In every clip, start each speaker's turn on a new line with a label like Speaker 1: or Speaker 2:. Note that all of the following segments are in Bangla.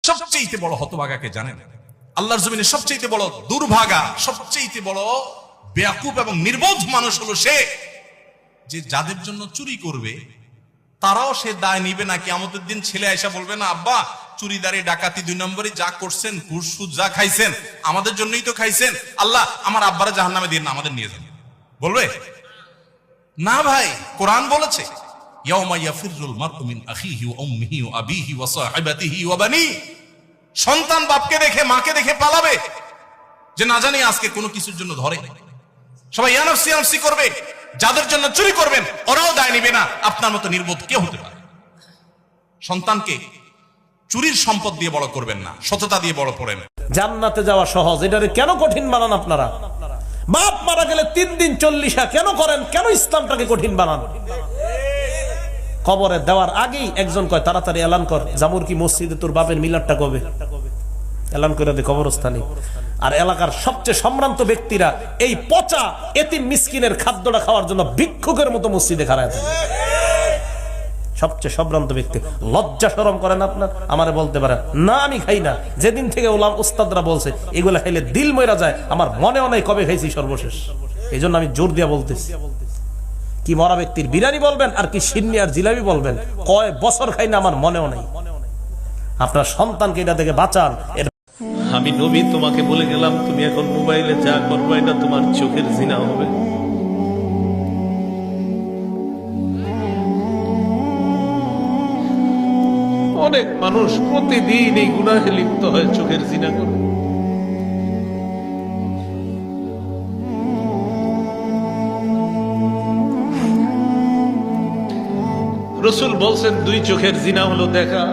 Speaker 1: সবচেয়ে বড় হতভাগাকে জানেন? আল্লাহর জমিনে সবচেয়ে বড় দুর্ভাগা, সবচেয়ে বড় বেয়াকুব এবং নির্বোধ মানুষ হলো সে, যে যাদের জন্য চুরি করবে তারাও সে দায় নিবে না। কিয়ামতের দিন ছেলে আয়সা বলবে না, আব্বা চুরিদারি ডাকাতি 2 নম্বরে যা করছেন, ঘুষ সুদ যা খাইছেন আমাদের জন্যই তো খাইছেন, আল্লাহ আমার আব্বারা জাহান্নামে দিয়ে না, আমাদের নিয়ে যান। বলবে না ভাই, কোরআন বলেছে ইয়াউমা ইয়াফিরুল মারউ মিন আখিহি ওয়া উম্মিহি ওয়া আবিহি ওয়া সাহিবাতিহি ওয়া বানি। সন্তান বাপকে দেখে মাকে দেখে পালাবে, যে না জানি আজকে কোনো কিছুর জন্য ধরে। সবাই ইয়ানফসি ইয়ানফসি করবে। যাদের জন্য চুরি করবেন ওরাও দায় নিবে না। আপনার মতো নির্বোধ কে হতে পারে? সন্তানকে চুরির সম্পদ দিয়ে বড় করবেন না, সততা দিয়ে বড় করেন।
Speaker 2: জান্নাতে যাওয়া সহজ, এটারে কেন কঠিন বানান আপনারা? বাপ মারা গেলে 3 দিন 40 কেন করেন? কেন ইসলামটাকে কঠিন বানান? কবরে দেওয়ার আগেই একজন কয় তাড়াতাড়ি এলান কর, জামুর কি মসজিদে তোর বাপের মিলাদটা কবে? এলান করে দে কবরস্থানে। আর এলাকার সবচেয়ে সম্ভ্রান্ত ব্যক্তিরা এই পচা এতিম মিসকিনের খাদ্যটা খাওয়ার জন্য ভিক্ষুকের মতো মসজিদে খাড়ায় থাকে। সবচেয়ে সম্ভ্রান্ত ব্যক্তি। লজ্জা শরম করেন আপনার? আমারে বলতে পারেন না আমি খাই না। যেদিন থেকে উস্তাদরা বলছে এগুলা খাইলে দিল মইরা যায়, আমার মনেও নাই কবে খাইছি সর্বশেষ। এই জন্য আমি জোর দিয়া বলতেছি, কি মরা ব্যক্তির বিরিয়ানি বলবেন আর কি সিন্নি আর জিলাপি বলবেন, কয় বছর খাই না আমার মনেও নাই। আপনার সন্তানকে এটা থেকে বাঁচান।
Speaker 3: আমি নবী তোমাকে বলে গেলাম, তুমি এখন মোবাইলে যা করবে এটা তোমার চোখের জিনা হবে। অনেক মানুষ প্রতিদিন এই গুনাহে লিপ্ত হয়, চোখের জিনা করে। রাসূল বলছেন 2 চোখের জিনা হলো দেখা।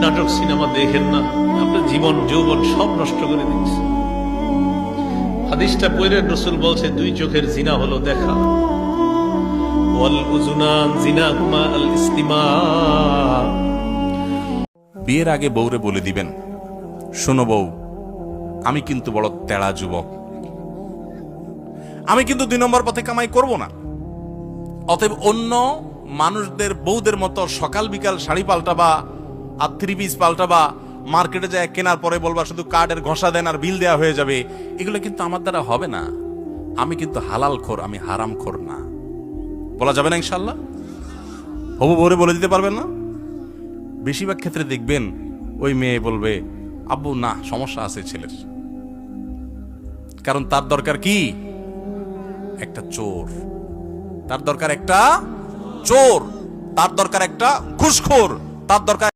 Speaker 3: নাটক সিনেমা দেখেন না, আপনার জীবন যৌবন সব নষ্ট করে দিচ্ছে। হাদিসটা পড়ে রাসূল বলছে 2 চোখের জিনা হলো দেখা। ওয়াল উযুনান জিনাহুমা আল ইসতিমা।
Speaker 1: বিয়ের আগে বউরে বলে দিবেন, শোনো বউ, আমি কিন্তু বড় তেড়া যুবক, আমি কিন্তু 2 নম্বর পথে কামাই করব না। অতএব অন্য মানুষদের বউদের মতো সকাল বিকাল শাড়ি পাল্টাবা আর 3 পিস পাল্টাবা, মার্কেটে যায় কেনার পরে বলবা শুধু কার্ডের ঘষা দেন আর বিল দেওয়া হয়ে যাবে, এগুলো কিন্তু আমার দ্বারা হবে না। আমি কিন্তু হালাল খোর, আমি হারাম খোর না। বলা যাবে না ইনশাল্লাহ? হবু বউরে বলে দিতে পারবেন না? বেশিরভাগ ক্ষেত্রে দেখবেন ওই মেয়ে বলবে, আব্বু না সমস্যা আছে ছেলের, কারণ তার দরকার কি? একটা চোর। তার দরকার একটা চোর, তার দরকার একটা ঘুষখোর, তার দরকার